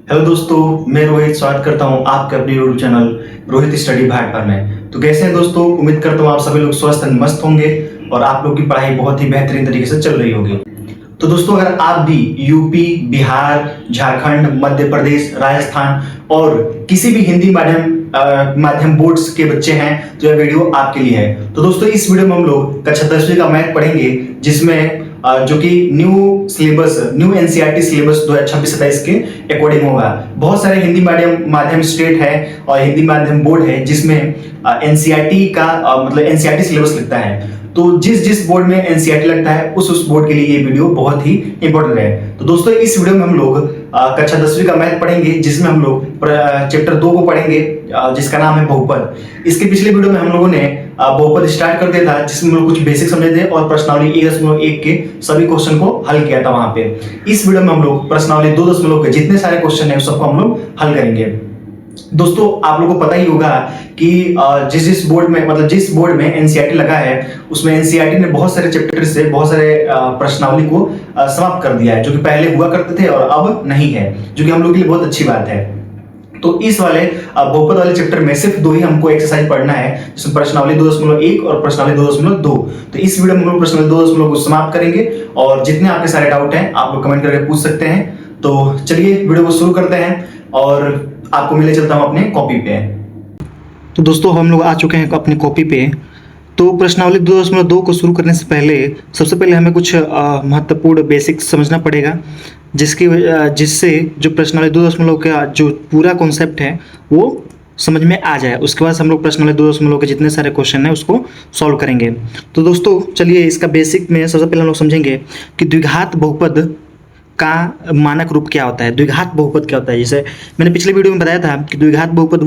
Hello दोस्तों, मैं रोहित स्वागत करता हूं आपके अपने YouTube channel Rohit study Bhatpar में। तो कैसे हैं दोस्तों? उम्मीद करता हूं आप सभी लोग स्वस्थ एंड मस्त होंगे और आप लोग की पढ़ाई बहुत ही बेहतरीन तरीके से चल रही होगी। तो दोस्तों, अगर आप भी यूपी, बिहार, झारखंड, मध्य प्रदेश, राजस्थान और किसी भी हिंदी माध्यम बोर्ड्स के बच्चे हैं तो यह वीडियो आपके लिए है। तो दोस्तों, इस वीडियो में हम लोग कक्षा 10वीं का मैथ पढ़ेंगे, जिसमें जो कि न्यू एनसीईआरटी सिलेबस 2026-27 के अकॉर्डिंग होगा। बहुत सारे हिंदी माध्यम स्टेट है और हिंदी माध्यम बोर्ड है जिसमें एनसीईआरटी का मतलब एनसीईआरटी सिलेबस लगता है। तो जिस बोर्ड में एनसीईआरटी लगता है उस बोर्ड के लिए ये वीडियो बहुत ही इंपॉर्टेंट है। तो दोस्तों, इस वीडियो में हम लोग कक्षा 10वीं का मैथ पढ़ेंगे, जिसमें हम लोग चैप्टर 2 को पढ़ेंगे, जिसका नाम है बहुपद। इसके पिछले वीडियो में हम लोगों ने बहुपद स्टार्ट कर दिया था, जिसमें हम लोग कुछ बेसिक समझे थे और प्रश्नावली 1.1 के सभी क्वेश्चन को हल किया था वहां पे। इस वीडियो में हम लोग प्रश्नावली 2.0 के जितने सारे क्वेश्चन है सबको हम लोग हल करेंगे। दोस्तों, आप लोगों को पता ही होगा कि जिस बोर्ड में एनसीईआरटी लगा है, उसमें एनसीईआरटी ने बहुत सारे चैप्टर से बहुत सारे प्रश्नावली को समाप्त कर दिया है, जो कि पहले हुआ करते थे और अब नहीं है, जो कि हम लोग के लिए बहुत अच्छी बात है। तो इस वाले बहुपद वाले चैप्टर में सिर्फ 2 ही हमको एक्सरसाइज पढ़ना है, जिसमें प्रश्नावली 2.1 और प्रश्नावली 2.2। तो इस वीडियो में हम लोग प्रश्नावली 2.2 को समाप्त करेंगे और जितने आपके सारे डाउट हैं आप लोग कमेंट करके पूछ सकते हैं। तो चलिए वीडियो को शुरू करते हैं और आपको मिले चलता हूं अपने कॉपी पे। तो दोस्तों, हम लोग आ चुके हैं अपने कॉपी पे। तो प्रश्नावली 2.2 को शुरू करने से पहले सबसे पहले हमें कुछ महत्वपूर्ण बेसिक्स समझना पड़ेगा, जिससे जो प्रश्नावली 2.2 का जो पूरा कॉन्सेप्ट है वो समझ में आ जाए। उसके बाद हम लोग प्रश्नावली 2.2 के जितने सारे क्वेश्चन हैं उसको सॉल्व करेंगे। तो दोस्तों, चलिए इसका बेसिक में सबसे पहले हम लोग समझेंगे कि द्विघात बहुपद का मानक रूप क्या होता है। द्विघात बहुपद क्या होता है? जैसे मैंने पिछले वीडियो में बताया था कि द्विघात बहुपद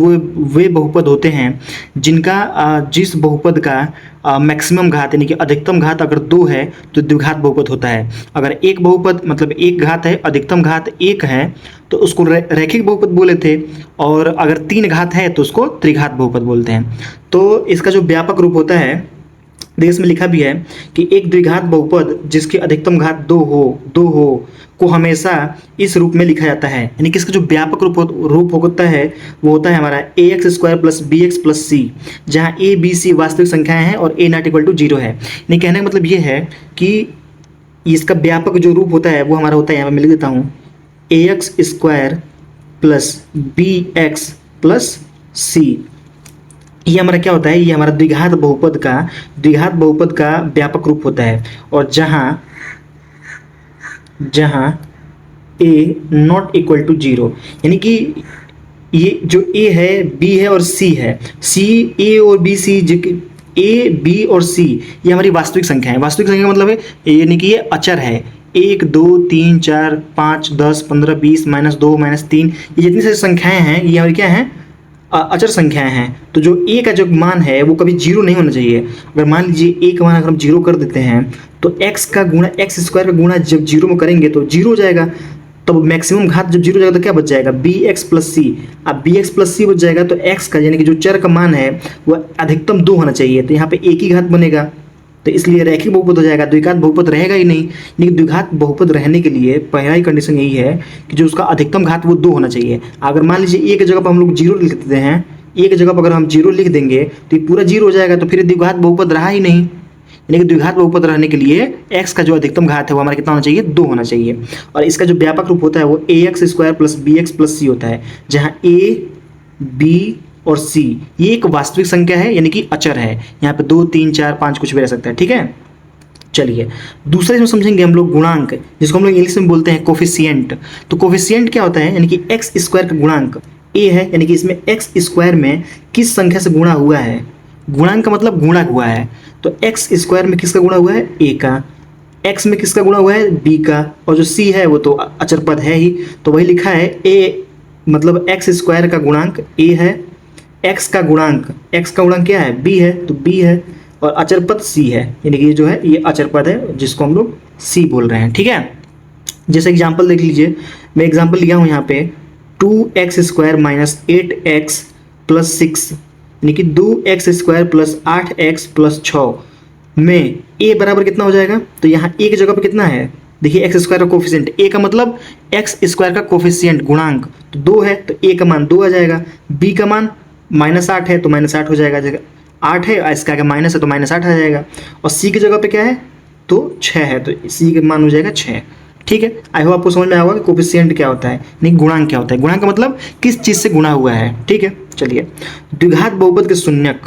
वे बहुपद होते हैं जिनका जिस बहुपद का मैक्सिमम घात यानी कि अधिकतम घात अगर 2 है तो द्विघात बहुपद होता है। अगर एक बहुपद मतलब एक घात है, अधिकतम घात 1 है तो उसको रैखिक बहुपद बोले थे, और अगर 3 घात है तो उसको त्रिघात बहुपद बोलते हैं। तो इसका जो व्यापक रूप होता है, देश में लिखा भी है कि एक द्विघात बहुपद जिसकी अधिकतम घात 2 हो को हमेशा इस रूप में लिखा जाता है। यानी कि इसका जो व्यापक रूप होता है वो होता है हमारा ax² + bx + c, जहाँ a b c वास्तविक संख्याएं हैं और a ≠ 0 है। यानी कहने का मतलब ये है कि इसका व्यापक जो रूप होता है वो हमारा होता है, यहाँ पर मैं लिख देता हूँ, ax² + bx + c। ये हमारा क्या होता है? ये हमारा द्विघात बहुपद का व्यापक रूप होता है। और जहाँ a ≠ 0, यानी कि ये जो a है, b है और c है, a और b c, a b और c ये हमारी वास्तविक संख्या है। वास्तविक संख्या का मतलब है यानी कि ये अचर है। 1 2 3 4 5 10 15 20 -2 -3 ये जितनी सारी संख्याएं हैं ये हमारी क्या हैं? अचर संख्याएं हैं। तो जो a का जो मान है वो कभी 0 नहीं होना चाहिए। अगर मान लीजिए a का मान अगर हम 0 कर देते हैं तो x² का गुणा जब 0 में करेंगे तो 0 हो जाएगा। तब मैक्सिमम घात जब 0 हो जाएगा तो क्या बच जाएगा? bx + c। अब bx + c बच जाएगा तो x का यानी कि जो चर का मान है वो अधिकतम 2 होना चाहिए। तो यहाँ पे एक ही घात बनेगा, तो इसलिए रैखिक बहुपद हो जाएगा, द्विघात बहुपद रहेगा ही नहीं। लेकिन द्विघात बहुपद रहने के लिए पहला ही कंडीशन यही है कि जो उसका अधिकतम घात वो 2 होना चाहिए। अगर मान लीजिए a की जगह पर हम लोग 0 लिख देते हैं, a की जगह पर अगर हम 0 लिख देंगे तो ये पूरा 0 हो जाएगा, तो फिर द्विघात बहुपद रहा ही नहीं। यानी कि द्विघात बहुपद रहने के लिए x का जो अधिकतम घात है वो हमारा कितना होना चाहिए? 2 होना चाहिए। और इसका जो व्यापक रूप होता है वो ax² + bx + c होता है, जहाँ a b और c ये एक वास्तविक संख्या है, यानी कि अचर है। यहाँ पे 2 3 4 5 कुछ भी रह सकता है, ठीक है। चलिए दूसरे इसमें समझेंगे हम लोग गुणांक, जिसको हम लोग इंग्लिश में बोलते हैं कोफिशिएंट। तो कोफिशिएंट क्या होता है? यानी कि x² का गुणांक a है, यानी कि इसमें x² में किस संख्या से गुणा हुआ है। गुणांक का मतलब गुणा हुआ है, तो x² में किसका गुणा हुआ है? a का। x में किसका गुणा हुआ है? b का। और जो c है वो तो अचर पद है ही, तो वही लिखा है a मतलब x² का गुणांक a है, x का गुणांक क्या है? b है, तो b है, और अचर पद c है। यानी कि ये जो है ये अचर पद है जिसको हम लोग c बोल रहे हैं, ठीक है। जैसे एग्जांपल देख लीजिए, मैं एग्जांपल लिया हूँ यहाँ पे 2x² - 8x + 6, यानी कि 2x² + 8x + 6 में a बराबर कितना हो जाएगा? तो यहाँ a की जगह पर कितना है? देखिए x² का कोफिशिएंट, a का मतलब x² का कोफिशिएंट गुणांक, तो 2 है तो a का मान 2 आ जाएगा, b का मान -8 है तो -8 हो जाएगा, जगह 8 है और इसका माइनस है तो -8 आ जाएगा, और c की जगह पे क्या है तो 6 है तो c का मान हो जाएगा 6। ठीक है, आई होप आपको समझ में आया होगा कि कोफिशिएंट क्या होता है, नहीं गुणांक क्या होता है। गुणांक का मतलब किस चीज़ से गुणा हुआ है। ठीक है, चलिए द्विघात बहुपद के शून्यक,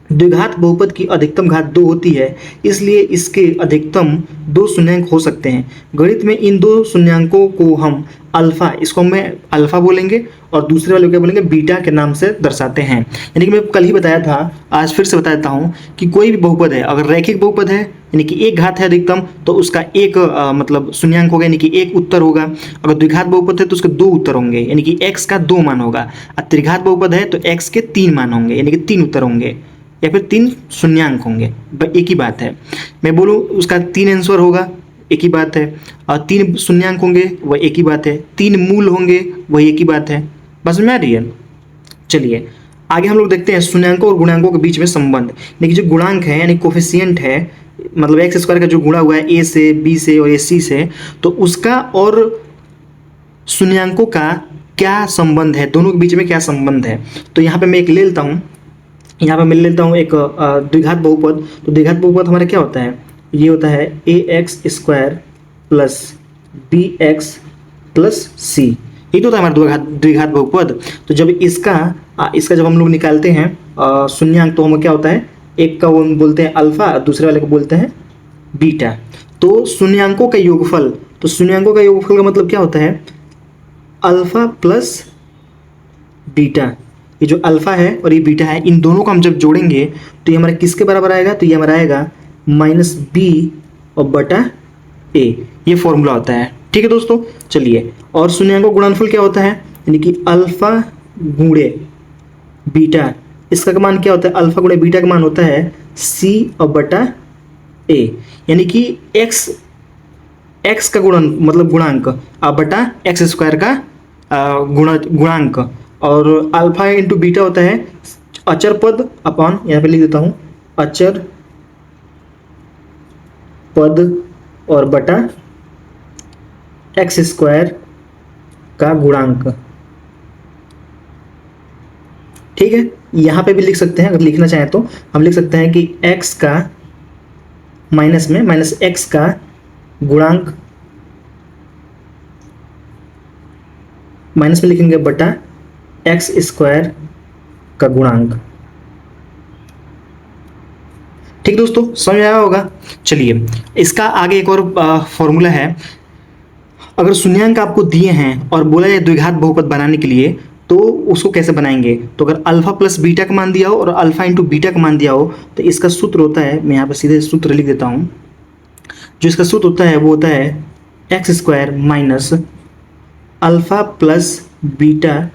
द्विघात बहुपद की अधिकतम घात 2 होती है, इसलिए इसके अधिकतम 2 शून्यांक हो सकते हैं। गणित में इन 2 शून्यांकों को हम अल्फा, इसको मैं अल्फा बोलेंगे और दूसरे वाले को क्या बोलेंगे, बीटा के नाम से दर्शाते हैं। यानी कि मैं कल ही बताया था, आज फिर से बता देता हूँ कि कोई भी बहुपद है, अगर रैखिक बहुपद है यानी कि एक घात है अधिकतम तो उसका एक मतलब शून्यांक होगा, यानी कि एक उत्तर होगा। अगर द्विघात बहुपद है तो उसके 2 उत्तर होंगे, यानी कि x का 2 मान होगा। और त्रिघात बहुपद है तो x के 3 मान होंगे, यानी कि 3 उत्तर होंगे या फिर 3 शून्यांक होंगे, एक ही बात है। मैं बोलूँ उसका 3 आंसर होगा, एक ही बात है, और 3 शून्यांक होंगे वह एक ही बात है, 3 मूल होंगे वही एक ही बात है। बस में आ रही है। चलिए आगे हम लोग देखते हैं शून्यांकों और गुणांकों के बीच में संबंध। यानी कि जो गुणांक है यानी कोफिशिएंट है, मतलब एक्स स्क्वायर का जो गुणा हुआ है ए से बी से और सी से, तो उसका और शून्यांकों का क्या संबंध है, दोनों के बीच में क्या संबंध है। तो यहाँ पे मैं एक ले लेता हूँ, यहाँ पे मैं ले लेता हूँ एक द्विघात बहुपद। तो द्विघात बहुपद हमारा क्या होता है, ये होता है ax² plus bx plus c, ये तो होता है हमारा द्विघात बहुपद। तो जब इसका जब हम लोग निकालते हैं शून्यांक, तो हम क्या होता है, एक का वो बोलते हैं अल्फा, दूसरे वाले को बोलते हैं बीटा। तो शून्यांकों का योगफल, तो शून्यांकों का योगफल का मतलब क्या होता है, अल्फा प्लस बीटा। ये जो अल्फा है और ये बीटा है, इन दोनों को हम जब जोड़ेंगे तो ये हमारा किसके बराबर आएगा, तो ये हमारा आएगा -b और बटा a, ये फॉर्मूला होता है। ठीक है दोस्तों, चलिए और शून्यांकों गुणनफल क्या होता है, यानी कि अल्फा गुणे बीटा, इसका मान क्या होता है, अल्फा गुणे बीटा का मान होता है c और बटा a, यानी कि x का मतलब गुणांक बटा x² का गुणांक, और अल्फा इंटू बीटा होता है अचर पद अपॉन, यहाँ पे लिख देता हूँ अचर पद और बटा x² का गुणांक। ठीक है, यहाँ पे भी लिख सकते हैं, अगर लिखना चाहें तो हम लिख सकते हैं कि x का माइनस में -x का गुणांक, माइनस में लिखेंगे बटा x² का गुणांक। ठीक दोस्तों, समझ में आया होगा। चलिए इसका आगे एक और फॉर्मूला है। अगर शून्यांक आपको दिए हैं और बोला जाए द्विघात बहुपद बनाने के लिए, तो उसको कैसे बनाएंगे, तो अगर अल्फा प्लस बीटा का मान दिया हो और अल्फा इंटू बीटा का मान दिया हो, तो इसका सूत्र होता है, मैं यहाँ पर सीधे सूत्र लिख देता हूँ। जो इसका सूत्र होता है वो होता है x² minus alpha plus beta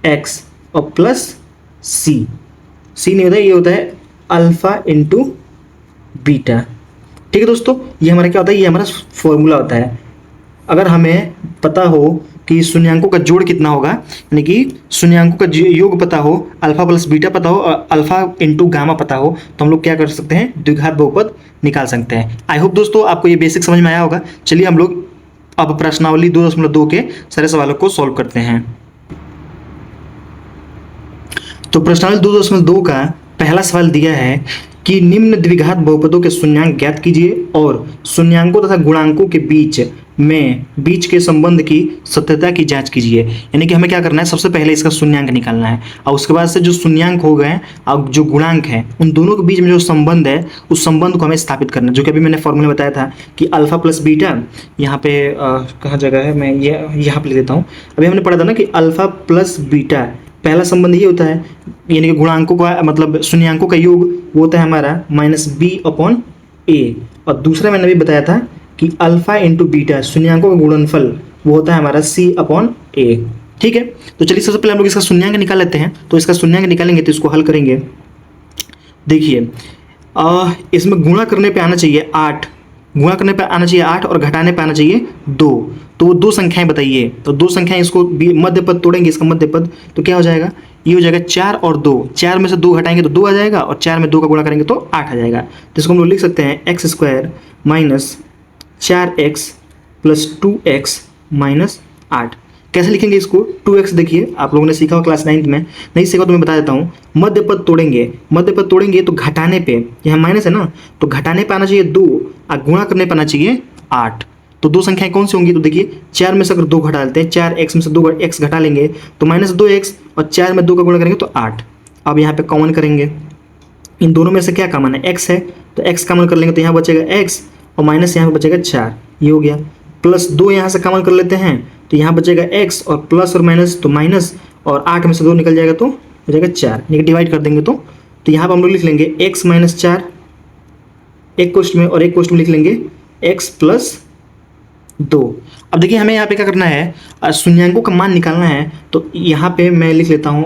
x और प्लस c नहीं होता है, ये होता है अल्फा इंटू बीटा। ठीक है दोस्तों, ये हमारा क्या होता है, ये हमारा फॉर्मूला होता है। अगर हमें पता हो कि शून्यांकों का जोड़ कितना होगा, यानी कि शून्यांकों का योग पता हो, अल्फा प्लस बीटा पता हो और अल्फा इंटू गामा पता हो, तो हम लोग क्या कर सकते हैं, द्विघात बहुपद निकाल सकते हैं। आई होप दोस्तों आपको ये बेसिक समझ में आया होगा। चलिए हम लोग अब प्रश्नावली 2.2 के सारे सवालों को सॉल्व करते हैं। तो प्रश्नावली 2.2 का पहला सवाल दिया है कि निम्न द्विघात बहुपदों के शून्यांक ज्ञात कीजिए और शून्यांकों तथा गुणांकों के बीच के संबंध की सत्यता की जांच कीजिए। यानी कि हमें क्या करना है, सबसे पहले इसका शून्यांक निकालना है और उसके बाद से जो शून्यांक हो गए और जो गुणांक है उन दोनों के बीच में जो संबंध है उस संबंध को हमें स्थापित करना है, जो कि अभी मैंने फॉर्मूला बताया था कि अल्फा प्लस बीटा, यहाँ पे कहाँ जगह है, मैं यहाँ पे लिख देता हूँ। अभी हमने पढ़ा था ना कि अल्फा प्लस बीटा, पहला संबंध ये होता है, यानी कि गुणांकों का मतलब शून्यांकों का योग वो होता है हमारा -b/a, और दूसरा मैंने अभी बताया था कि अल्फा इंटू बीटा शून्यांकों का गुणनफल वो होता है हमारा c/a। ठीक है, तो चलिए सबसे पहले हम लोग इसका शून्यांक निकाल लेते हैं। तो इसका शून्यांक निकालेंगे तो इसको हल करेंगे। देखिए इसमें गुणा करने पे आना चाहिए 8, गुणा करने पे आना चाहिए 8 और घटाने पे आना चाहिए 2। तो वो 2 संख्याएं बताइए, तो 2 संख्याएं, इसको मध्य पद तोड़ेंगे, इसका मध्य पद तो क्या हो जाएगा, ये हो जाएगा 4 और 2, 4 में से 2 घटाएंगे तो 2 आ जाएगा और 4 में 2 का गुणा करेंगे तो 8 आ जाएगा। तो इसको हम लोग लिख सकते हैं x² minus 4x plus 2x minus 8। कैसे लिखेंगे इसको, 2x देखिए आप लोगों ने सीखा हो क्लास 9th में, नहीं सीखा तो मैं बता देता हूँ। मध्य पद तोड़ेंगे, मध्य पद तोड़ेंगे तो घटाने पे, यहाँ माइनस है ना, तो घटाने पे आना चाहिए 2 और गुणा करने पे आना चाहिए 8। तो दो संख्याएं कौन सी होंगी, तो देखिए 4 में से अगर 2 घटा लेते हैं, 4x में से 2x घटा लेंगे तो -2x, और 4 में 2 का गुणा करेंगे तो 8। अब यहाँ पे कॉमन करेंगे, इन दोनों में से क्या कॉमन है, x है, तो x कॉमन कर लेंगे तो यहाँ बचेगा x और माइनस यहाँ पे बचेगा 4, ये हो गया। प्लस 2 यहाँ से कॉमन कर लेते हैं तो यहाँ बचेगा x और प्लस और माइनस तो माइनस, और 8 में से 2 निकल जाएगा तो हो जाएगा 4, यानी डिवाइड कर देंगे तो यहाँ पर हम लोग लिख लेंगे x - 4 एक क्वेश्चन में, और एक क्वेश्चन में लिख लेंगे x + 2। अब देखिए हमें यहाँ पे क्या करना है, शून्यांकों का मान निकालना है। तो यहाँ पे मैं लिख लेता हूँ,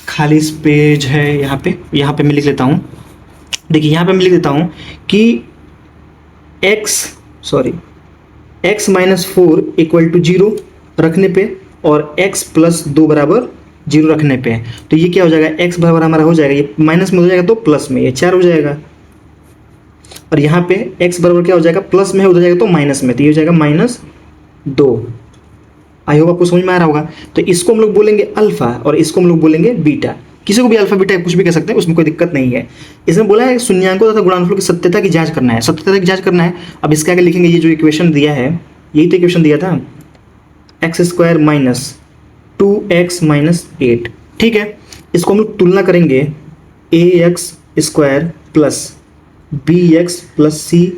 खाली पेज है यहाँ पे मैं लिख लेता हूँ। देखिए यहाँ पे मैं लिख देता हूँ कि x - 4 = 0 रखने पे और x + 2 = 0 रखने पे, तो ये क्या हो जाएगा, x बराबर हमारा हो जाएगा, ये माइनस में हो जाएगा तो प्लस में, ये 4 हो जाएगा। और यहाँ पे x बराबर क्या हो जाएगा, प्लस में है, उधर जाएगा तो माइनस में, तो ये हो जाएगा -2। आई होप आपको समझ में आ रहा होगा। तो इसको हम लोग बोलेंगे अल्फा और इसको हम लोग बोलेंगे बीटा। किसी को भी अल्फा बीटा कुछ भी कह सकते हैं, उसमें कोई दिक्कत नहीं है। इसमें बोला है शून्यांकों तथा गुणांकों की सत्यता की जांच करना है, सत्यता की जांच करना है। अब इसके आगे लिखेंगे, ये जो इक्वेशन दिया है, यही तो इक्वेशन दिया था, x² - 2x - 8, ठीक है। इसको हम लोग तुलना करेंगे ax² + bx + c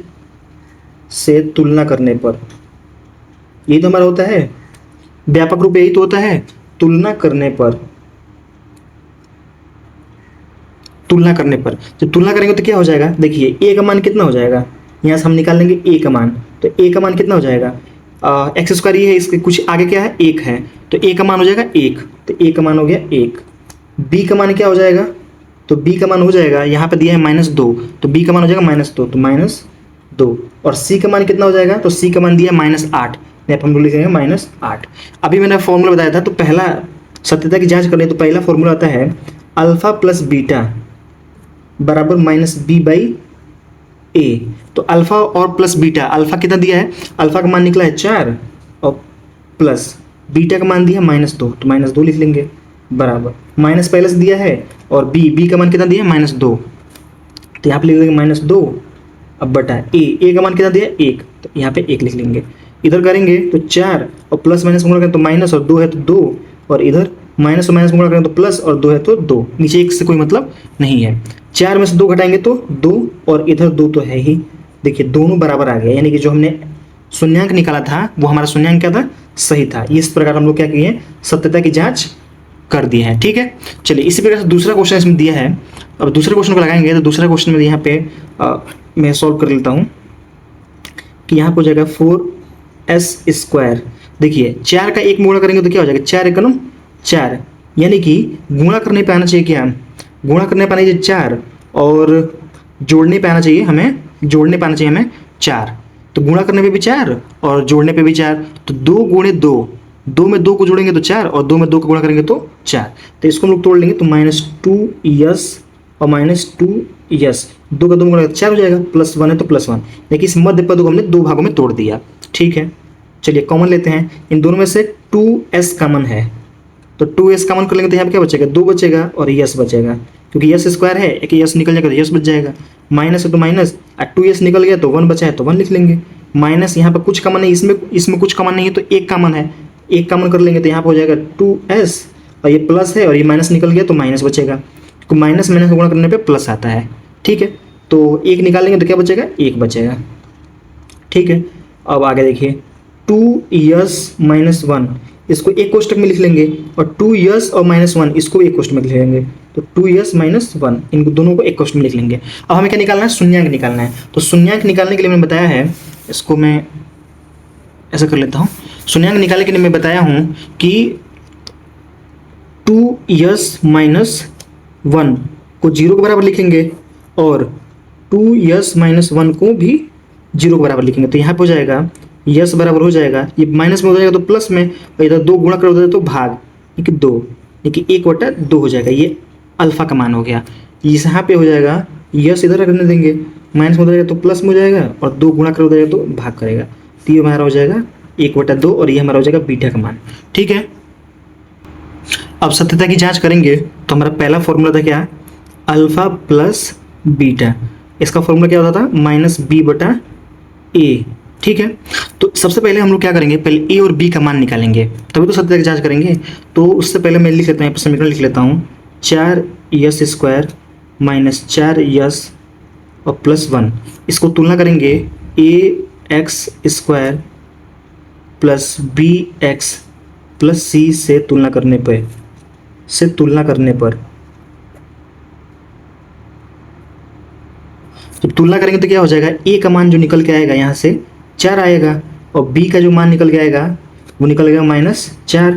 से तुलना करने पर, यही तो हमारा होता है व्यापक रूप, यही तो होता है तुलना करने पर। तुलना करने पर जब तुलना करेंगे तो क्या हो जाएगा, देखिए a का मान कितना हो जाएगा, यहाँ से हम निकाल लेंगे a का मान, तो a का मान कितना हो जाएगा, x² ये है, इसके कुछ आगे क्या है 1 है, तो a का मान हो जाएगा 1, तो a का मान हो गया 1। b का मान क्या हो जाएगा, तो b का मान हो जाएगा, यहाँ पे दिया है -2, तो b का मान हो जाएगा -2, तो -2। और c का मान कितना हो जाएगा, तो c का मान दिया है -8, यहाँ पर हम लोग लिखेंगे -8। अभी मैंने फॉर्मूला बताया था, तो पहला सत्यता की जांच करनी है तो पहला फॉर्मूला आता है अल्फा + बीटा बराबर -b/a। तो अल्फा और प्लस बीटा, अल्फा कितना दिया है, अल्फा का मान निकला है 4 और प्लस बीटा का मान दिया है -2, तो -2 लिख लेंगे बराबर, माइनस पहले से दिया है और बी का मान कितना दिया है -2, तो यहाँ पे लिख देंगे -2 अब बटा ए का मान कितना दिया है 1, तो यहाँ पे 1 लिख लेंगे। इधर करेंगे तो 4 और प्लस माइनस गुणा करें तो माइनस और 2 है तो 2, और इधर माइनस और माइनस गुणा करें तो प्लस और 2 है तो 2, नीचे 1 से कोई मतलब नहीं है। 4 में से 2 घटाएंगे तो 2 और इधर 2 तो है ही, देखिए दोनों बराबर आ गया, यानी कि जो हमने शून्यांक निकाला था वो हमारा शून्यांक क्या था, सही था। इस प्रकार हम लोग क्या किए, सत्यता की जांच कर दिए हैं, ठीक है। चलिए इसी प्रकार से दूसरा क्वेश्चन इसमें दिया है, अब दूसरे क्वेश्चन को लगाएंगे तो दूसरा क्वेश्चन में यहाँ पे मैं सॉल्व कर लेता हूँ कि यहाँ पर हो जाएगा 4s²। देखिए 4 का 1 में गुणा करेंगे तो क्या हो जाएगा, 4 × 4, यानी कि गुणा करने पे आना चाहिए क्या, गुणा करने पे आना चाहिए 4 और जोड़ने पे आना चाहिए हमें, 4। तो गुणा करने पे भी 4 और जोड़ने पे भी 4, तो 2 × 2, 2 में 2 को जोड़ेंगे तो 4 और 2 में 2 को गुणा करेंगे तो 4। तो इसको हम लोग तोड़ लेंगे तो -2s और -2s, 2 का 2 गुणा 4 हो जाएगा, +1 है तो +1। देखिए इस मध्य पद को हमने 2 भागों में तोड़ दिया, ठीक है। चलिए कॉमन लेते हैं, इन दोनों में से 2s कॉमन है, तो 2s कॉमन कर लेंगे तो यहाँ पे क्या बचेगा, 2 बचेगा और s बचेगा, क्योंकि s² है, एक s निकल जाएगा तो s बच जाएगा, माइनस है तो माइनस, 2s निकल गया तो 1 बचा है तो 1 लिख लेंगे। माइनस यहाँ पर कुछ कॉमन है, इसमें कुछ कॉमन नहीं है तो 1 कॉमन है, 1 कॉमन कर लेंगे तो यहाँ पर हो जाएगा 2s, और ये प्लस है और ये माइनस निकल गया तो माइनस बचेगा, तो माइनस माइनस गुणा करने पे प्लस आता है, ठीक है। तो 1 निकालेंगे तो क्या बचेगा, 1 बचेगा, ठीक है। अब आगे देखिए 2s - 1, इसको एक कोष्टक में लिख लेंगे, और 2s और -1 इसको एक कोष्टक में लिख लेंगे, तो 2s - 1 इन दोनों को एक कोष्टक में लिख लेंगे। अब हमें क्या निकालना है, शून्यांक निकालना है। तो शून्यांक निकालने के लिए मैंने बताया है, इसको मैं ऐसा कर लेता हूँ, शून्यांक निकालने के लिए मैं बताया हूँ कि 2s - 1 को 0 के बराबर लिखेंगे और 2s - 1 को भी 0 के बराबर लिखेंगे, तो यहाँ पे हो जाएगा यस बराबर हो जाएगा, ये माइनस में हो जाएगा तो प्लस में, और इधर 2 गुणा कर उधर तो भाग, यानी 2, यानी 1/2 हो जाएगा, ये अल्फा का मान हो गया। यहाँ पे हो जाएगा यस इधर रखने देंगे, माइनस में हो जाएगा तो प्लस में हो जाएगा, और 2 गुणा कर उधर तो भाग करेगा, तो ये हमारा हो जाएगा 1/2 और ये हमारा हो जाएगा बीटा का मान। ठीक है, अब सत्यता की जांच करेंगे तो हमारा पहला फॉर्मूला था क्या, अल्फा प्लस बीटा, इसका फॉर्मूला क्या होता था -b/a। ठीक है, तो सबसे पहले हम लोग क्या करेंगे, पहले ए और बी का मान निकालेंगे तभी तो सत्यता की जांच करेंगे। तो उससे पहले मैं लिख लेता हूँ, समीकरण लिख लेता हूँ, 4s² - 4s और +1, इसको तुलना करेंगे ax² + bx + c से तुलना करने पर जब तुलना करेंगे तो क्या हो जाएगा, a का मान जो निकल के आएगा यहाँ से 4 आएगा और b का जो मान निकल के आएगा वो निकल गया -4,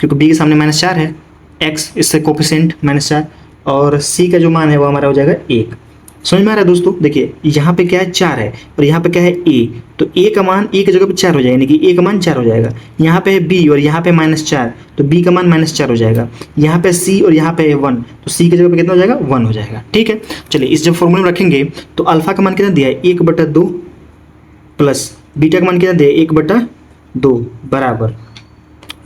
क्योंकि b के सामने -4 है, x इससे कोफिशिएंट -4 और c का जो मान है वो हमारा हो जाएगा 1। समझ में आ रहा है दोस्तों? देखिए यहाँ पे क्या है 4 है और यहाँ पे क्या है a, तो a का मान a की जगह पे 4 हो जाएगा, यानी कि a का मान 4 हो जाएगा। यहाँ पे है b और यहाँ पे -4 तो b का मान -4 हो जाएगा। यहाँ पे c और यहाँ पे है 1 तो c की जगह पे कितना हो जाएगा, 1 हो जाएगा। ठीक है, चलिए इस जब फॉर्मूले में रखेंगे तो अल्फा का मान कितना दिया है 1/2 प्लस बीटा का मान कितना दिया है 1/2 बराबर,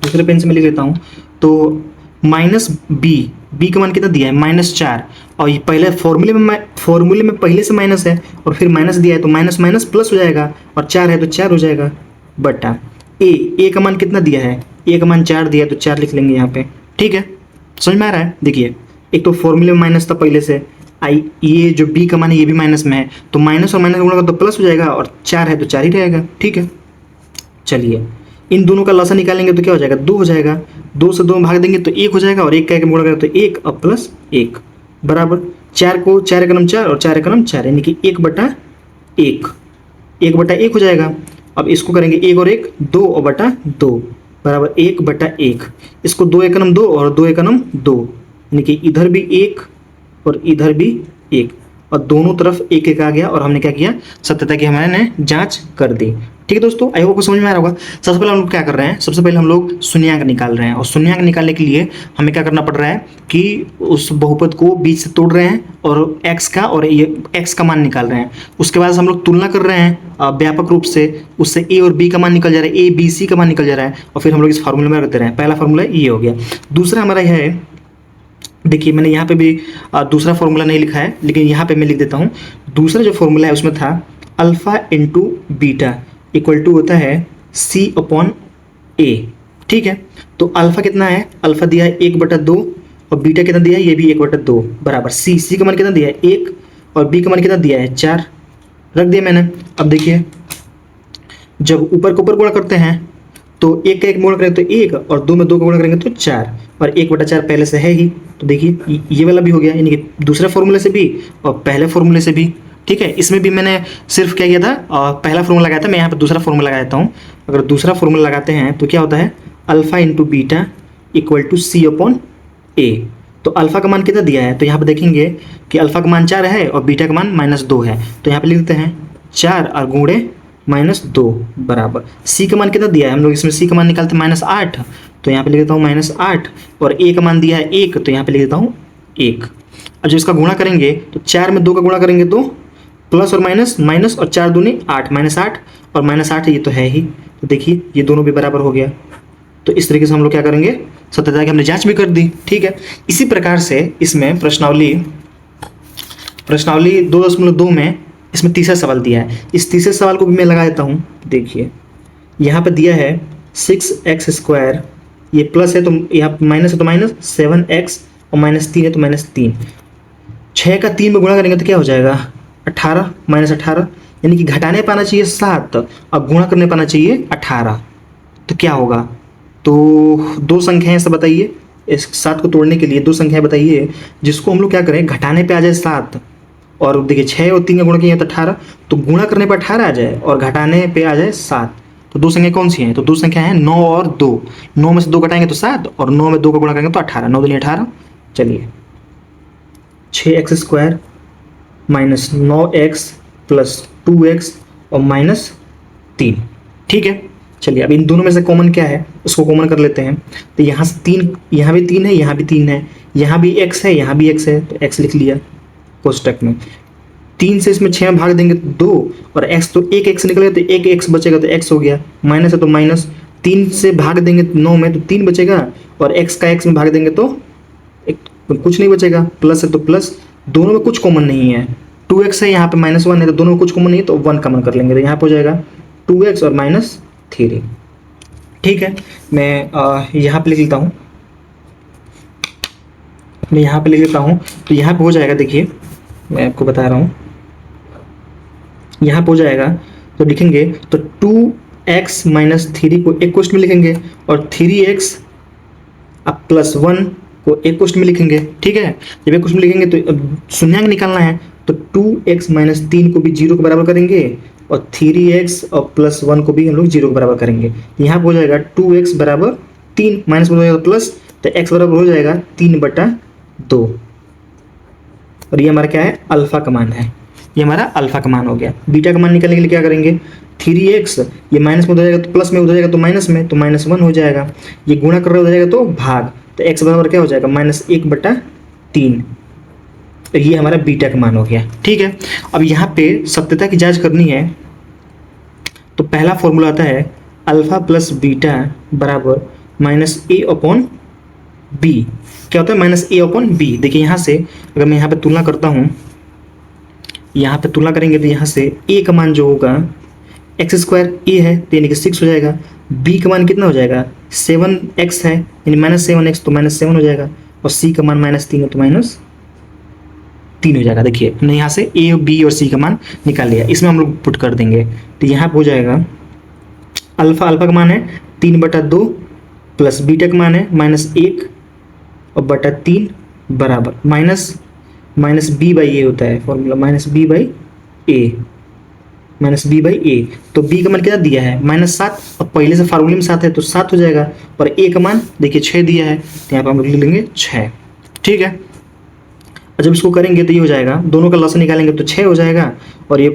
दूसरे पेन से मैं लिख लेता हूँ, तो -b का मान कितना दिया है -4 और ये पहले फॉर्मूले में पहले से माइनस है और फिर माइनस दिया है तो माइनस माइनस प्लस हो जाएगा और 4 है तो 4 हो जाएगा बटा a का मान कितना दिया है, a का मान 4 दिया है तो 4 लिख लेंगे यहाँ पे। ठीक है, समझ में आ रहा है? देखिए एक तो फॉर्मूले में माइनस था पहले से, ये जो b का मान है ये भी माइनस में है तो माइनस और माइनस गुणा कर तो प्लस हो जाएगा और 4 है तो 4 ही रहेगा। ठीक है, चलिए इन दोनों का लसा निकालेंगे तो क्या हो जाएगा, 2 हो जाएगा, 2 से 2 में भाग देंगे तो 1 हो जाएगा और 1 का 1 गुणा करेंगे तो 1 और प्लस 1 बराबर 4 को 4 एकम 4 और 4 एकम 4 यानी कि 1/1 हो जाएगा। अब इसको करेंगे 1 और 1 2 और बटा 2 बराबर 1/1, इसको 2 एकम 2 और 2 एकम 2 यानी कि इधर भी 1 और इधर भी 1 और दोनों तरफ 1 आ गया और हमने क्या किया, सत्यता की हमने जांच कर दी। ठीक है दोस्तों, आई होप को समझ में आ रहा होगा। सबसे पहले हम लोग क्या कर रहे हैं, सबसे पहले हम लोग शून्यांक निकाल रहे हैं और शून्यांक निकालने के लिए हमें क्या करना पड़ रहा है कि उस बहुपद को बीच से तोड़ रहे हैं और x का और x का मान निकाल रहे हैं। उसके बाद हम लोग तुलना कर रहे हैं व्यापक रूप से, उससे a और b का मान निकल जा रहा है, a b c का मान निकल जा रहा है और फिर हम लोग इस फार्मूले में रख दे रहे हैं। पहला फार्मूला ये हो गया। दूसरा हमारा यह है, देखिए मैंने यहाँ पे भी दूसरा फॉर्मूला नहीं लिखा है लेकिन यहाँ पे मैं लिख देता हूँ। दूसरा जो फॉर्मूला है उसमें था alpha into beta equal to होता है c/a। ठीक है, तो अल्फा कितना है, अल्फा दिया है 1/2 और बीटा कितना दिया है, ये भी 1/2 बराबर c का मान कितना दिया है 1 और b का मान कितना दिया है 4 रख दिया मैंने। अब देखिए जब ऊपर को ऊपर गुणा करते हैं तो 1 का 1 गुणा करेंगे तो 1 और 2 में 2 का गुणा करेंगे तो 4 और 1/4 पहले से है ही, तो देखिए ये वाला भी हो गया, यानी कि दूसरे फॉर्मूले से भी और पहले फॉर्मूले से भी। ठीक है, इसमें भी मैंने सिर्फ क्या किया था, पहला फॉर्मूला लगाया था, मैं यहाँ पे दूसरा फॉर्मूला लगा देता हूँ। अगर दूसरा फॉर्मूला लगाते हैं तो क्या होता है, alpha into beta equal to c/a। तो अल्फा का मान कितना दिया है, तो यहाँ पे देखेंगे कि अल्फा का मान 4 है और बीटा का मान -2 है, तो यहाँ पे लिख देते हैं 4 और गुणे -2 बराबर c का मान कितना दिया है, हम लोग इसमें c का मान निकालते हैं -8 तो यहाँ पे लिख देता हूँ -8 और a का मान दिया है 1 तो यहाँ पे लिख देता हूँ 1। और जो इसका गुणा करेंगे तो 4 में 2 का गुणा करेंगे तो प्लस और माइनस और 4 दूनी 8 -8 और -8 ये तो है ही, तो देखिए ये दोनों भी बराबर हो गया। तो इस तरीके से हम लोग क्या करेंगे, सत्यता की हमने जांच भी कर दी। ठीक है, इसी प्रकार से इसमें प्रश्नावली 2.2 में इसमें तीसरा सवाल दिया है। इस तीसरे सवाल को भी मैं लगा देता हूँ। देखिए यहाँ पे दिया है 6x², ये प्लस है तो यहाँ माइनस है तो माइनस, 7x और -3 है तो -3, 6 का 3 में गुणा करेंगे तो क्या हो जाएगा 18 -18, यानी कि घटाने पाना चाहिए 7 और गुणा करने पाना चाहिए 18, तो क्या होगा, तो दो संख्याएं सब बताइए, इस 7 को तोड़ने के लिए दो संख्याएं बताइए जिसको हम लोग क्या करें, घटाने पे आ जाए 7 और देखिए 6 और 3 का गुणा किया तो 18, तो गुणा करने पर 18 आ जाए और घटाने पे आ जाए 7, तो दो संख्या कौन सी हैं, तो दो संख्या हैं 9 और 2, 9 में से 2 घटाएंगे तो 7 और 9 में 2 का गुणा करेंगे तो 18, 9 दूनी 18। चलिए 6x² minus 9x plus 2x और -3। ठीक है, चलिए अब इन दोनों में से कॉमन क्या है उसको कॉमन कर लेते हैं। तो यहाँ से 3, यहाँ भी 3 है, यहाँ भी 3 है, यहाँ भी x है, यहाँ भी x है, तो x लिख लिया कोष्टक में। 3 से इसमें 6 में भाग देंगे तो 2, और x तो एक x निकलेगा तो एक x बचेगा तो x हो गया, माइनस है तो माइनस, 3 से भाग देंगे 9 में तो 3 बचेगा, और x का x में भाग देंगे तो कुछ नहीं बचेगा, प्लस है तो प्लस, दोनों में कुछ कॉमन नहीं है, 2x है यहाँ पे -1 है तो दोनों में कुछ कॉमन नहीं है तो 1 कॉमन कर लेंगे, तो यहाँ पे हो जाएगा 2x और -3। ठीक है, मैं यहाँ पे लिख लेता हूँ, मैं यहाँ पे लिख लेता हूँ, तो यहाँ पे हो जाएगा, देखिए मैं आपको बता रहा हूँ, यहाँ पे हो जाएगा तो लिखेंगे तो 2x - 3 को एक क्वेश्चन में लिखेंगे, और 3x अब +1 को एक क्वेश्चन में लिखेंगे। ठीक है, जब एक क्वेश्चन में लिखेंगे तो अब शून्यांक निकालना है, तो 2x - 3 को भी 0 के बराबर करेंगे, और 3x और +1 को भी हम लोग 0 के बराबर करेंगे। यहाँ पे हो जाएगा 2x बराबर 3, माइनस में हो जाएगा प्लस, तो x बराबर हो जाएगा 3/2, और ये हमारा क्या है, अल्फा का मान है, ये हमारा अल्फा का मान हो गया। बीटा का मान निकालने के लिए क्या करेंगे, 3x ये माइनस में हो जाएगा तो प्लस में हो जाएगा तो माइनस में, तो -1 हो जाएगा, ये गुणा कर रहा हो जाएगा तो भाग, तो x बराबर क्या हो जाएगा, -1/3, तो ये हमारा बीटा का मान हो गया। ठीक है, अब यहाँ पे सत्यता की जांच करनी है, तो पहला फॉर्मूला आता है अल्फा प्लस बीटा बराबर -a/b। क्या होता है, -a/b। देखिए यहाँ से अगर मैं यहाँ पे तुलना करता हूँ, यहाँ पे तुलना करेंगे तो यहाँ से a का मान जो होगा x² a है तो यानी कि 6 हो जाएगा, b का मान कितना हो जाएगा 7x है यानी -7x तो -7 हो जाएगा, और c का मान -3 है तो -3 हो जाएगा। देखिए हमने यहाँ से a, b और c का मान निकाल लिया, इसमें हम लोग पुट कर देंगे, तो यहाँ पे हो जाएगा अल्फा का मान है 3/2 प्लस बीटा का मान है -1 और बटा 3 बराबर -b/a होता है फॉर्मूला, -b/a, तो b का मान कितना दिया है -7, और पहले से फार्मूले में 7 है तो 7 हो जाएगा, और a का मान देखिए 6 दिया है तो यहाँ पर हम लोग लिख लेंगे 6। ठीक है, और जब इसको करेंगे तो ये हो जाएगा, दोनों का लॉस निकालेंगे तो 6 हो जाएगा, और ये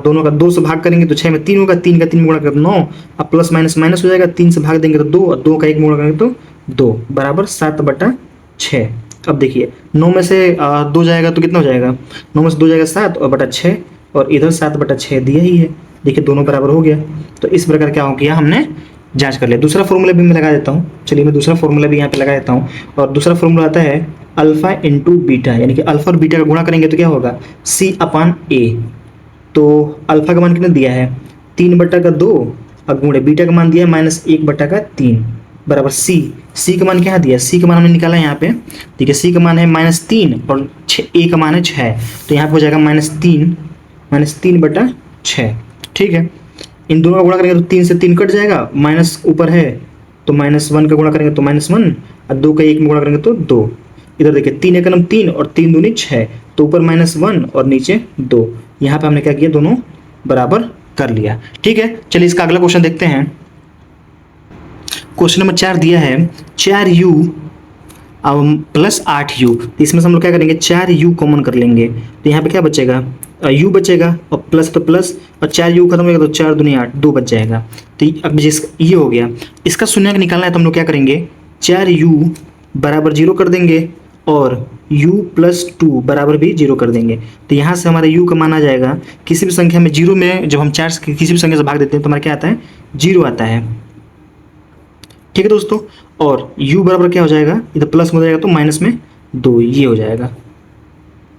दोनों का 2 से भाग करेंगे तो 6 में 3 होगा, 3 का 3 गुणा करें तो 9, अब प्लस माइनस माइनस हो जाएगा, 3 से भाग देंगे तो 2, और 2 का 1 गुणा करेंगे तो 2 बराबर 7/6। अब देखिए 9 में से 2 जाएगा तो कितना हो जाएगा, 9 में से 2 जाएगा 7 और बटा 6, और इधर 7/6 दिया ही है, देखिए दोनों बराबर हो गया। तो इस प्रकार क्या हो गया, हमने जांच कर लिया। दूसरा फॉर्मूला भी मैं लगा देता हूँ, चलिए मैं दूसरा फॉर्मूला भी यहाँ पे लगा देता हूँ, और दूसरा फॉर्मूला आता है अल्फा इंटू बीटा, यानी कि अल्फा और बीटा का गुणा करेंगे तो क्या होगा C/A। तो अल्फा का मान कितना दिया है 3/2, और गुणे बीटा का मान दिया है -1/3 बराबर C का मान क्या दिया, C का मान हमने निकाला है यहाँ पे, ठीक है, C का मान है -3 और A का मान है 6, तो यहाँ पे हो जाएगा -3/6। ठीक है, इन दोनों का गुणा करेंगे तो 3 से 3 कट जाएगा, माइनस ऊपर है तो -1 का गुणा करेंगे तो -1, और 2 का 1 में गुणा करेंगे तो 2, इधर देखिए 3 एकम 3 और 3 दूनी 6, तो ऊपर -1 और नीचे 2, यहाँ पे हमने क्या किया, दोनों बराबर कर लिया। ठीक है, चलिए इसका अगला क्वेश्चन देखते हैं। क्वेश्चन नंबर 4 दिया है 4u प्लस 8u, तो इसमें से हम लोग क्या करेंगे 4u कॉमन कर लेंगे, तो यहाँ पे क्या बचेगा u बचेगा, और प्लस तो प्लस, और 4u खत्म हो गया तो 4 दूनी 8, 2 बच जाएगा। तो अब ये हो गया, इसका शून्यांक निकालना है तो हम लोग क्या करेंगे 4u बराबर 0 कर देंगे, और u + 2 बराबर भी 0 कर देंगे, तो यहाँ से हमारा u का मान आ जाएगा, किसी भी संख्या में 0 में जब हम 4 से किसी भी संख्या से भाग देते हैं तो हमारा क्या आता है 0 आता है। ठीक है दोस्तों, और u बराबर क्या हो जाएगा, इधर प्लस में हो जाएगा तो माइनस में 2, ये हो जाएगा,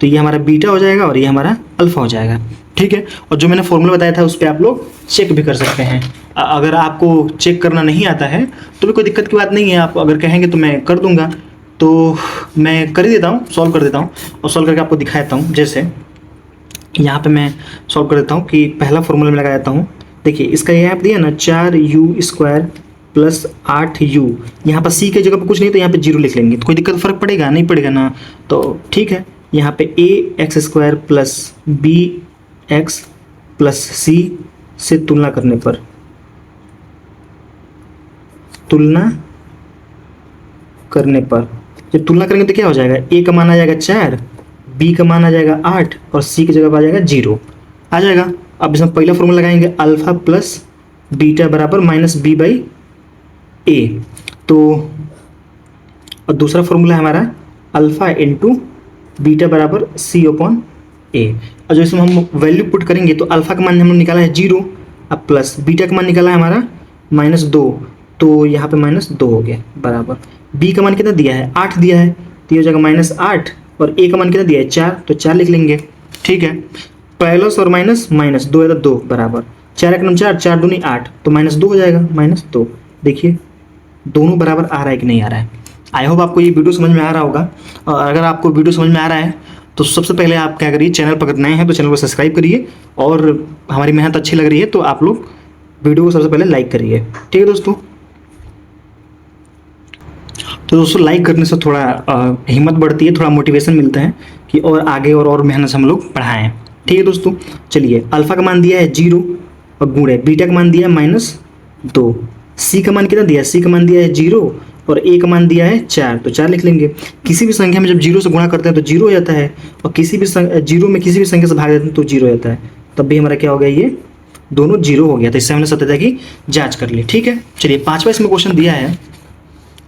तो ये हमारा बीटा हो जाएगा और ये हमारा अल्फा हो जाएगा। ठीक है, और जो मैंने फॉर्मूला बताया था उस पर आप लोग चेक भी कर सकते हैं, अगर आपको चेक करना नहीं आता है तो भी कोई दिक्कत की बात नहीं है, आप अगर कहेंगे तो मैं कर दूंगा, तो मैं कर ही देता हूँ, सॉल्व कर देता हूँ और सॉल्व करके आपको दिखा देता हूँ। जैसे यहाँ पे मैं सॉल्व कर देता हूँ कि पहला फॉर्मूला में लगा देता हूँ। देखिए इसका यहाँ पे दिया ना 4u² प्लस 8u, यहाँ पर c के जगह पर कुछ नहीं तो यहाँ पे 0 लिख लेंगे, तो कोई दिक्कत फ़र्क पड़ेगा नहीं पड़ेगा ना, तो ठीक है। यहाँ पे ax² plus bx plus c से तुलना करने पर, जब तुलना करेंगे तो क्या हो जाएगा, a का मान आ जाएगा 4, b का मान आ जाएगा 8 और c की जगह पर आ जाएगा 0 आ जाएगा। अब इसमें पहला फॉर्मूला लगाएंगे अल्फा प्लस बीटा बराबर -b/a, तो और दूसरा फॉर्मूला है हमारा अल्फा इंटू बीटा बराबर c/a, ए। और जो इसमें हम वैल्यू पुट करेंगे तो अल्फा का मान हम लोग निकाला है 0, अब प्लस बीटा का मान निकाला है हमारा -2, तो यहाँ पे -2 हो गया बराबर। बी का मान कितना दिया है 8 दिया है, तो ये हो जाएगा -8, और ए का मान कितना दिया है 4, तो 4 लिख लेंगे। ठीक है, प्लस और माइनस, माइनस 2 है तो 2 बराबर 4 एक नम 4, 4 दूनी 8, तो -2 हो जाएगा, -2। देखिए दोनों बराबर आ रहा है कि नहीं आ रहा है। आई होप आपको ये वीडियो समझ में आ रहा होगा, और अगर आपको वीडियो समझ में आ रहा है तो सबसे पहले आप क्या करिए, चैनल पर अगर नए हैं तो चैनल को सब्सक्राइब करिए, और हमारी मेहनत अच्छी लग रही है तो आप लोग वीडियो को सबसे पहले लाइक करिए। ठीक है दोस्तों, तो दोस्तों लाइक करने से थोड़ा हिम्मत बढ़ती है, थोड़ा मोटिवेशन मिलता है कि और आगे और मेहनत से हम लोग पढ़ाएँ। ठीक है दोस्तों, चलिए अल्फा का मान दिया है 0 और गुण है, बीटा का मान दिया है -2, सी का मान कितना दिया है, सी का मान दिया है 0 और ए का मान दिया है 4, तो 4 लिख लेंगे। किसी भी संख्या में जब 0 से गुणा करते हैं तो 0 हो जाता है, और किसी भी 0 में किसी भी संख्या से भाग देते हैं तो 0 हो जाता है, तब भी हमारा क्या हो गया, ये दोनों 0 हो गया। तो इससे हमने सत्यता की जाँच कर ली। ठीक है, चलिए पाँचवा इसमें क्वेश्चन दिया है,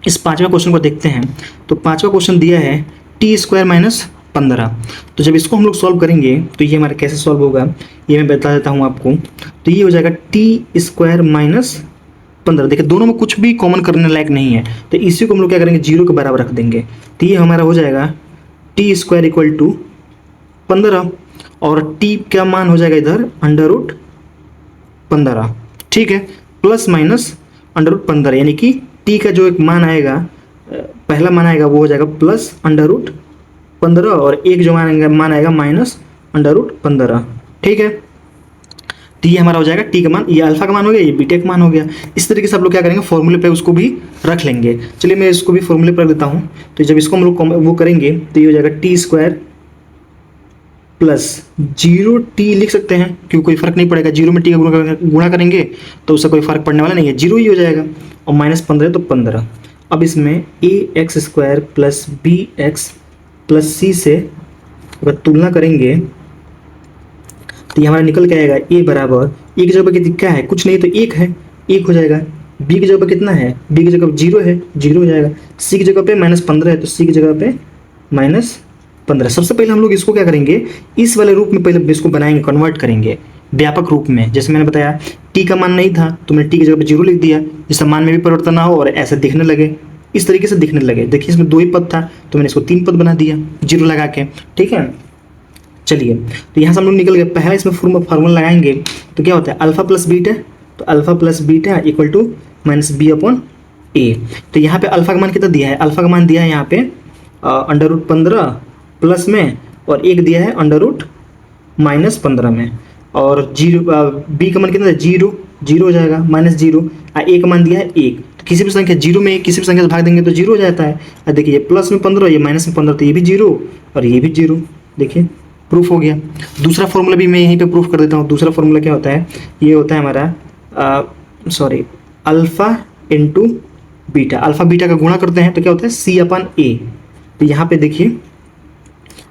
इस पाँचवा क्वेश्चन को देखते हैं। तो पाँचवा क्वेश्चन दिया है t² - 15। तो जब इसको हम लोग सॉल्व करेंगे तो ये हमारा कैसे सॉल्व होगा ये मैं बता देता हूँ आपको। तो ये हो जाएगा t² - 15। देखिए दोनों में कुछ भी कॉमन करने लायक नहीं है, तो इसी को हम लोग क्या करेंगे 0 के बराबर रख देंगे। तो ये हमारा हो जाएगा t² = 15, और t का मान हो जाएगा इधर √15। ठीक है, प्लस माइनस √15, यानी कि t का जो एक मान आएगा, पहला मान आएगा वो हो जाएगा प्लस √15, और एक जो मान आएगा -√15। ठीक है, तो ये हमारा हो जाएगा t का मान, ये अल्फा का मान हो गया, ये बीटा का मान हो गया। इस तरीके से आप लोग क्या करेंगे, फॉर्मूले पे उसको भी रख लेंगे। चलिए मैं इसको भी फॉर्मूले पर रख देता हूँ। तो जब इसको हम लोग वो करेंगे तो ये हो जाएगा t² + 0t लिख सकते हैं, क्योंकि कोई फर्क नहीं पड़ेगा, 0 में t का गुणा करेंगे तो उससे कोई फर्क पड़ने वाला नहीं है, 0 ही हो जाएगा, और -15 तो 15। अब इसमें ax² + bx + c से अगर तुलना करेंगे तो ये हमारा निकल के आएगा a बराबर, a की जगह पर क्या है, कुछ नहीं तो 1 है, 1 हो जाएगा। b की जगह पर कितना है, b की जगह पर 0 है, 0 हो जाएगा। c की जगह पे -15 है, तो c की जगह पे -15। सबसे पहले हम लोग इसको क्या करेंगे, इस वाले रूप में पहले इसको बनाएंगे, कन्वर्ट करेंगे व्यापक रूप में। जैसे मैंने बताया t का मान नहीं था तो मैंने t की जगह पे 0 लिख दिया, जिससे मान में भी परिवर्तन ना हो और ऐसे दिखने लगे, इस तरीके से दिखने लगे। देखिए इसमें 2 ही पद था तो मैंने इसको 3 पद बना दिया 0 लगा के। ठीक है, चलिए तो यहाँ से हम लोग निकल गए। पहला इसमें फार्मूला लगाएंगे तो क्या होता है, अल्फा प्लस बीटा, तो अल्फा प्लस बीटा = -b/a। तो यहाँ पे अल्फा का मान कितना दिया है, अल्फा का मान दिया है यहाँ पे √15 प्लस में, और एक दिया है √-15 में, और 0 b का मान कितना है 0, 0 हो जाएगा, -0। a का मान दिया है 1, तो किसी भी संख्या 0 में किसी भी संख्या से भाग देंगे तो 0 हो जाता है। अब देखिए ये प्लस में 15, ये माइनस में 15, तो ये भी 0 और ये भी 0। देखिए प्रूफ हो गया। दूसरा फॉर्मूला भी मैं यहीं पे प्रूफ कर देता हूँ। दूसरा फॉर्मूला क्या होता है, ये होता है हमारा alpha into beta. Alpha beta का गुणा करते हैं तो क्या होता है c/a। तो यहाँ पे देखिए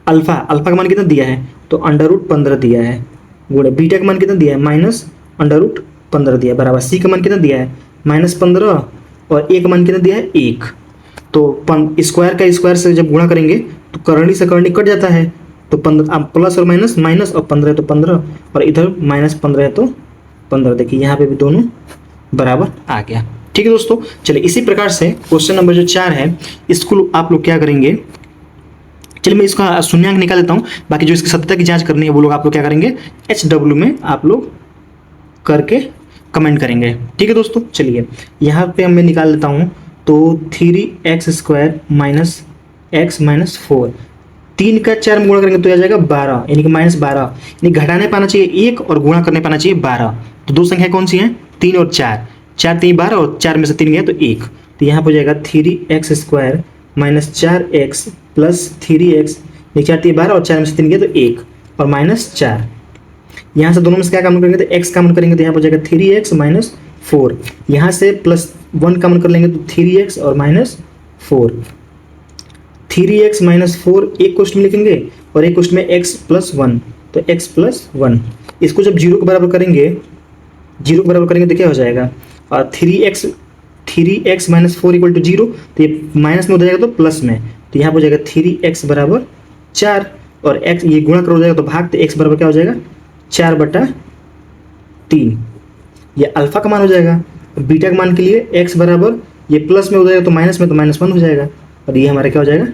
अल्फ़ा का मान कितना दिया है, तो √15 दिया है, गुणे बीटा का मान कितना दिया है -√15 दिया है, बराबर c का मान कितना दिया है -15, और a का मान कितना दिया है 1। तो स्क्वायर का स्क्वायर से जब गुणा करेंगे तो करणी से करणी कट जाता है, तो 15 प्लस और माइनस, माइनस और 15 है तो 15, और इधर -15 है तो 15। देखिए यहाँ पे भी दोनों बराबर आ गया। ठीक है दोस्तों, चलिए इसी प्रकार से क्वेश्चन नंबर जो 4 है इसको आप लोग क्या करेंगे, चलिए मैं इसका शून्यांक निकाल देता हूँ, बाकी जो इसकी सत्यता की जांच करनी है वो लोग आप लोग क्या करेंगे HW में आप लोग करके कमेंट करेंगे। ठीक है दोस्तों, चलिए यहाँ पे मैं निकाल लेता हूँ। तो 3x² - x - 4, 3 का 4 में गुणा करेंगे तो आ जाएगा 12, यानी कि -12, यानी घटाने पाना चाहिए 1 और गुणा करने पाना चाहिए 12। तो दो संख्या कौन सी हैं, 3 और 4, 4 3 12 और 4 में से 3 गया तो 1। तो यहाँ पर हो जाएगा 3x² - 4x + 3x, 4 3 12 और 4 में से 3 गया तो 1 और -4। यहाँ से दोनों में से क्या कॉमन करेंगे तो x कॉमन करेंगे तो यहाँ पर हो जाएगा 3x - 4। यहाँ से +1 कॉमन कर लेंगे तो 3x और -4। 3x - 4 एक क्वेश्चन में लिखेंगे और एक क्वेश्चन में x + 1, तो x + 1। इसको जब 0 के बराबर करेंगे, 0 के बराबर करेंगे तो क्या हो जाएगा, और 3x - 4 = 0, तो ये माइनस में हो जाएगा तो प्लस में, तो यहाँ पर हो जाएगा 3x = 4। और एक्स ये गुणा कर हो जाएगा तो भाग, तो एक्स बराबर क्या हो जाएगा 4/3। ये अल्फा का मान हो जाएगा। बीटा के मान के लिए एक्स बराबर ये प्लस में हो जाएगा तो माइनस में, तो -1 हो जाएगा और ये हमारा क्या हो जाएगा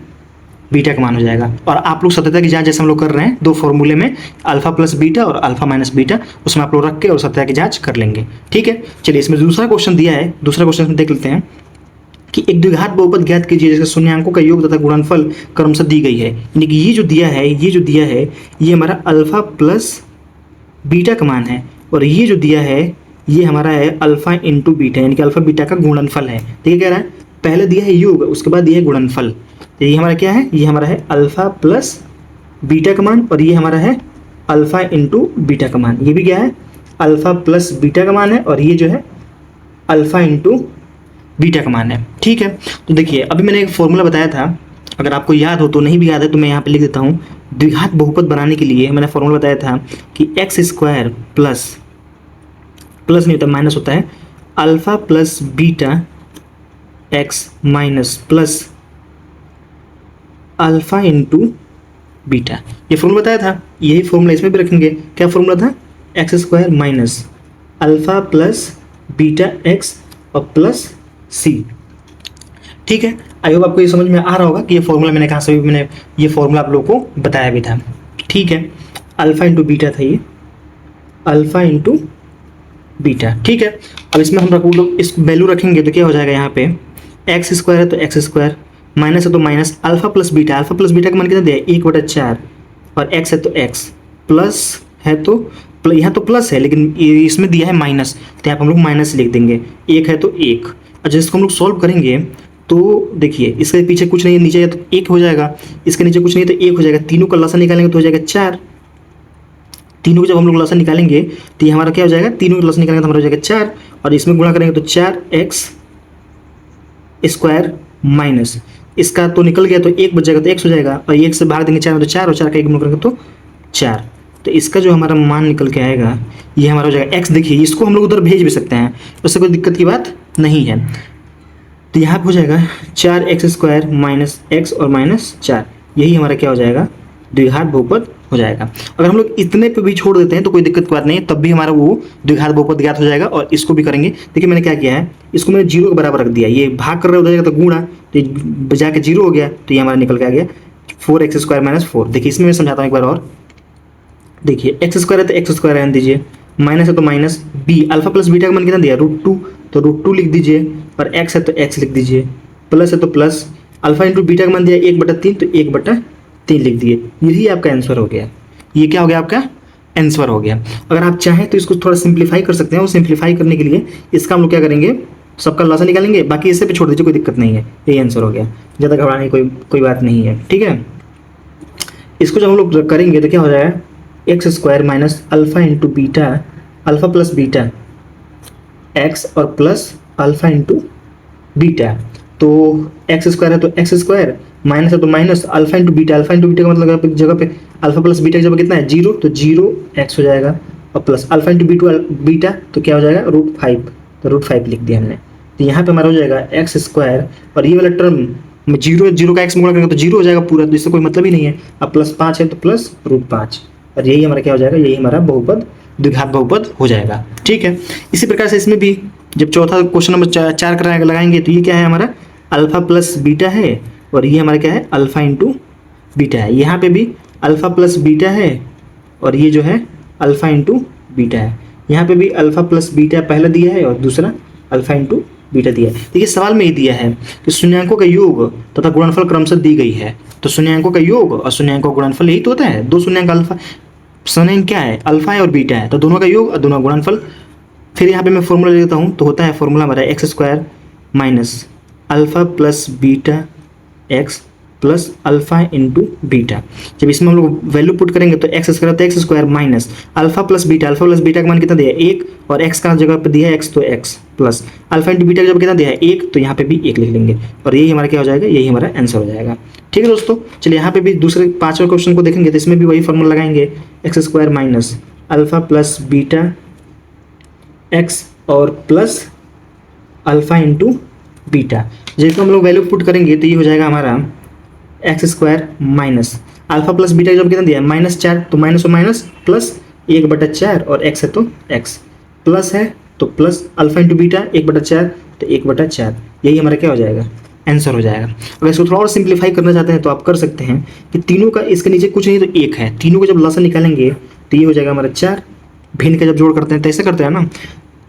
बीटा का मान हो जाएगा। और आप लोग सत्यता की जांच जैसे हम लोग कर रहे हैं दो फॉर्मूले में, अल्फा प्लस बीटा और अल्फा माइनस बीटा, उसमें आप लोग रख के और सत्यता की जांच कर लेंगे। ठीक है, चलिए इसमें दूसरा क्वेश्चन दिया है। दूसरा क्वेश्चन देख लेते हैं कि एक द्विघात बहुपद ज्ञात कीजिए जिसके शून्यांकों का योग तथा गुणनफल क्रमशः दी गई है। यानी कि ये जो दिया है ये हमारा अल्फा प्लस बीटा का मान है, और ये जो दिया है ये हमारा है अल्फा इंटू बीटा, यानी कि अल्फा बीटा का गुणनफल है। ठीक है, कह रहा है पहले दिया है योग, उसके बाद दिया है गुणनफल। तो ये हमारा क्या है, ये हमारा है अल्फा प्लस बीटा का मान, और ये हमारा है अल्फा इंटू बीटा का मान। ये भी क्या है अल्फा प्लस बीटा का मान है, और ये जो है अल्फा इंटू बीटा का मान है। ठीक है, तो देखिए अभी मैंने एक फॉर्मूला बताया था, अगर आपको याद हो तो, नहीं भी याद है तो मैं यहाँ पे लिख देता हूँ। द्विघात बहुपद बनाने के लिए मैंने फॉर्मूला बताया था कि एक्स स्क्वायर प्लस नहीं होता माइनस होता है, alpha plus beta x minus plus alpha into beta. ये फॉर्मूला बताया था, यही फॉर्मूला इसमें भी रखेंगे। क्या फॉर्मूला था, x square minus alpha plus beta x और प्लस सी। ठीक है, आई होप आपको ये समझ में आ रहा होगा कि ये फॉर्मूला मैंने कहाँ से, मैंने ये फॉर्मूला आप लोगों को बताया भी था। ठीक है, अल्फा इंटू बीटा था ये, अल्फा इंटू बीटा। ठीक है, अब इसमें हम लोग इस वैल्यू रखेंगे तो क्या हो जाएगा, यहाँ पे एक्स स्क्वायर है तो एक्स स्क्वायर, माइनस है तो माइनस अल्फा प्लस बीटा का मान कितना दिया है 1/4, और एक्स है तो एक्स, प्लस है तो यहाँ तो प्लस है लेकिन इसमें दिया है माइनस, तो यहाँ पर हम लोग माइनस लिख देंगे। एक है तो एक, और जैसे इसको हम लोग सॉल्व करेंगे तो देखिए इसके पीछे कुछ नहीं है, नीचे है तो एक हो जाएगा, इसके नीचे कुछ नहीं है तो एक हो जाएगा, तीनों का लसा निकालेंगे तो हो जाएगा 4। तीनों को जब हम लोग लसा निकालेंगे तो ये हमारा क्या हो जाएगा, तीनों का लसा निकालेंगे तो हमारा हो जाएगा 4, और इसमें गुणा करेंगे तो 4x स्क्वायर माइनस इसका तो निकल गया तो एक बच जाएगा तो x हो जाएगा, और एक से भाग देंगे 4 में तो 4, और 4 का एक गुणा करेंगे तो 4। तो इसका जो हमारा मान निकल के आएगा ये हमारा हो जाएगा x। देखिए इसको हम लोग उधर भेज भी सकते हैं, उससे कोई दिक्कत की बात नहीं है। तो यहाँ पे हो जाएगा 4x स्क्वायर माइनस एक्स और माइनस 4, यही हमारा क्या हो जाएगा द्विघात बहुपद हो जाएगा। अगर हम लोग इतने पे भी छोड़ देते हैं तो कोई दिक्कत की बात नहीं है, तब भी हमारा वो द्विघात बहुपद ज्ञात हो जाएगा। और इसको भी करेंगे, देखिए मैंने क्या किया है, इसको मैंने 0 के बराबर रख दिया, ये भाग कर रहा हो जाएगा तो गुणा, तो बजा के 0 हो गया, तो ये हमारा निकल के आ गया 4x स्क्वायर माइनस 4। देखिए इसमें मैं समझाता हूँ एक बार और, देखिए एक्स स्क्वायर है तो एक्स स्क्वायर रहने दीजिए, माइनस है तो minus b, alpha plus beta का मान कितना दिया √2, तो √2 लिख दीजिए, और एक्स है तो एक्स लिख दीजिए, प्लस है तो प्लस, अल्फा इंटू बीटा का मान दिया 1/3 तो 1/3 लिख दिए। यही आपका आंसर हो गया, ये क्या हो गया आपका आंसर हो गया। अगर आप चाहें तो इसको थोड़ा सिंप्लीफाई कर सकते हैं, और सिंप्लीफाई करने के लिए इसका हम लोग क्या करेंगे, सबका लसा निकालेंगे, बाकी इससे भी छोड़ दीजिए, कोई दिक्कत नहीं है, यही आंसर हो गया, ज़्यादा घबराने की कोई बात नहीं है। ठीक है, इसको जब हम लोग करेंगे तो क्या हो जाएगा, x square minus alpha into beta, alpha plus beta x और प्लस अल्फा इंटू बीटा, तो एक्स स्क्वायर है तो एक्स स्क्वायर, माइनस है तो माइनस अल्फा इंटू बीटा का मतलब जगह पे अल्फा प्लस बीटा की जगह कितना है 0, तो 0x हो जाएगा, और प्लस अल्फा इंटू बीटा तो क्या हो जाएगा √5, तो √5 लिख दिया हमने। तो यहाँ पे हमारा हो जाएगा एक्स स्क्वायर, और ये वाला टर्म 0 का एक्स में गुणा करेंगे तो 0 हो जाएगा पूरा, तो इससे कोई मतलब ही नहीं है। अब +5 है तो प्लस √5, और यही हमारा क्या हो जाएगा, यही हमारा बहुपद द्विघात बहुपद हो जाएगा। ठीक है, इसी प्रकार से इसमें भी जब चौथा क्वेश्चन नंबर 4 लगाएंगे तो ये क्या है हमारा अल्फा प्लस बीटा है, और ये हमारा क्या है अल्फा इंटू बीटा है। यहाँ पे भी अल्फा प्लस बीटा है, और ये जो है अल्फा इंटू बीटा है। यहाँ पे भी अल्फा प्लस बीटा पहला दिया है, और दूसरा अल्फा इंटू बीटा दिया है। देखिए सवाल में ये दिया है कि शून्यांकों का योग तथा गुणनफल क्रमशः दी गई है, तो शून्यांकों का योग और शून्यांकों का गुणनफल यही तो होता है, दो शून्यांक अल्फा, शून्यांक क्या है अल्फा है और बीटा है, तो दोनों का योग और दोनों का गुणनफल। फिर यहाँ पे मैं फॉर्मूला लेता हूँ, तो होता है फॉर्मूला हमारा x square minus alpha plus beta x plus alpha into beta. जब इसमें हम लोग वैल्यू पुट करेंगे तो एक्स स्क्वायर, तो x square minus alpha plus beta का मान कितना दिया है 1, और एक्स का जगह पे दिया है एक्स, तो x plus alpha into beta का जगह कितना दिया है 1, तो यहाँ पे भी 1 लिख लेंगे, और यही हमारा क्या हो जाएगा, यही हमारा आंसर हो जाएगा। ठीक है दोस्तों, चलिए यहाँ पे भी दूसरे 5वें क्वेश्चन को देखेंगे तो इसमें भी वही फॉर्मूला लगाएंगे, x square minus alpha plus beta x और प्लस अल्फा इंटू बीटा। जैसे हम लोग वैल्यू पुट करेंगे तो ये हो जाएगा हमारा x square minus alpha plus beta जब कितना दिया है -4, तो माइनस और माइनस प्लस 1/4 और x है तो x प्लस है तो प्लस अल्फा इंटू बीटा 1/4 तो 1/4, यही हमारा क्या हो जाएगा आंसर हो जाएगा। अगर इसको थोड़ा और सिंप्लीफाई करना चाहते हैं तो आप कर सकते हैं कि तीनों का इसके नीचे कुछ नहीं तो 1 है, तीनों को जब लसन निकालेंगे तो ये हो जाएगा हमारा 4, भिन्न का जब जोड़ करते हैं तो ऐसा करते हैं ना,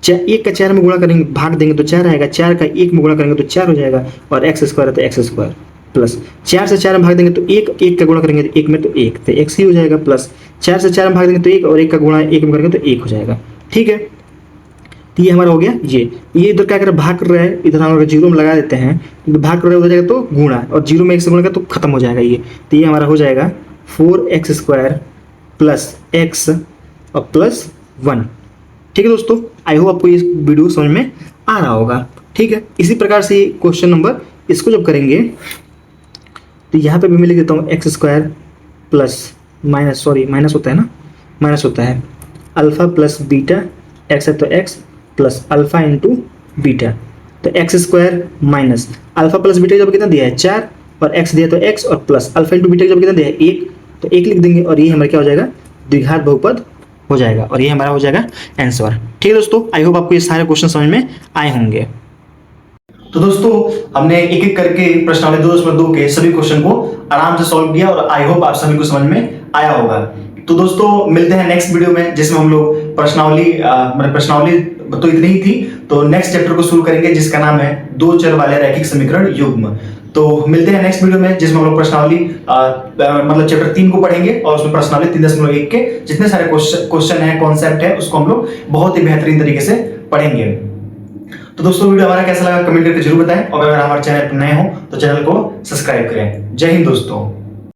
1 का 4 में गुणा करेंगे भाग देंगे तो 4 आएगा, 4 का 1 में गुणा करेंगे तो 4 हो जाएगा और एक्स स्क्वायर है तो एक्स स्क्वायर प्लस 4 से 4 में भाग देंगे तो 1 का गुणा करेंगे तो 1 में तो 1 तो एक्स ही हो जाएगा प्लस 4 से 4 में भाग देंगे तो 1 और 1 का गुणा 1 में करेंगे तो 1 हो जाएगा। ठीक है, तो ये हमारा हो गया। ये इधर क्या कर रहा है भाग कर रहा है, इधर हम अगर जीरो में लगा देते हैं तो भाग कर रहा है उधर जाएगा तो गुणा और जीरो में 1 से गुणा करेगा तो खत्म हो जाएगा ये, तो ये हमारा हो जाएगा 4x स्क्वायर प्लस x और प्लस 1। ठीक है दोस्तों, आई होप आपको ये वीडियो समझ में आ रहा होगा। ठीक है, इसी प्रकार से क्वेश्चन नंबर इसको जब करेंगे तो यहाँ पे भी मैं लिख देता हूँ एक्स स्क्वायर प्लस माइनस होता है ना, माइनस होता है अल्फा प्लस बीटा, एक्स है तो x plus alpha into beta, तो x square minus alpha plus beta जब कितना दिया है 4 और एक्स दिया तो एक्स और प्लस अल्फा इंटू बीटा जब कितना दिया है 1 तो 1 लिख देंगे और ये हमारा क्या हो जाएगा द्विघात बहुपद हो जाएगा और ये हमारा हो जाएगा आंसर। ठीक है दोस्तों, आई होप आपको ये सारे क्वेश्चन समझ में आए होंगे। तो दोस्तों हमने एक एक करके प्रश्नावली 2.2 के सभी क्वेश्चन को आराम से सॉल्व किया और आई होप आप सभी को समझ में आया होगा। तो दोस्तों मिलते हैं नेक्स्ट वीडियो में जिसमें हम लोग प्रश्नावली तो इतनी ही थी, तो नेक्स्ट चैप्टर को शुरू करेंगे जिसका नाम है 2 चर वाले रैखिक समीकरण युग्म। तो मिलते हैं नेक्स्ट वीडियो में जिसमें हम लोग प्रश्नावली चैप्टर 3 को पढ़ेंगे और उसमें प्रश्नावली 3.1 के जितने सारे क्वेश्चन है कॉन्सेप्ट है उसको हम लोग बहुत ही बेहतरीन तरीके से पढ़ेंगे। तो दोस्तों वीडियो हमारा कैसा लगा कमेंट करके जरूर बताएं और अगर हमारे चैनल पर नए हो तो चैनल को सब्सक्राइब करें। जय हिंद दोस्तों।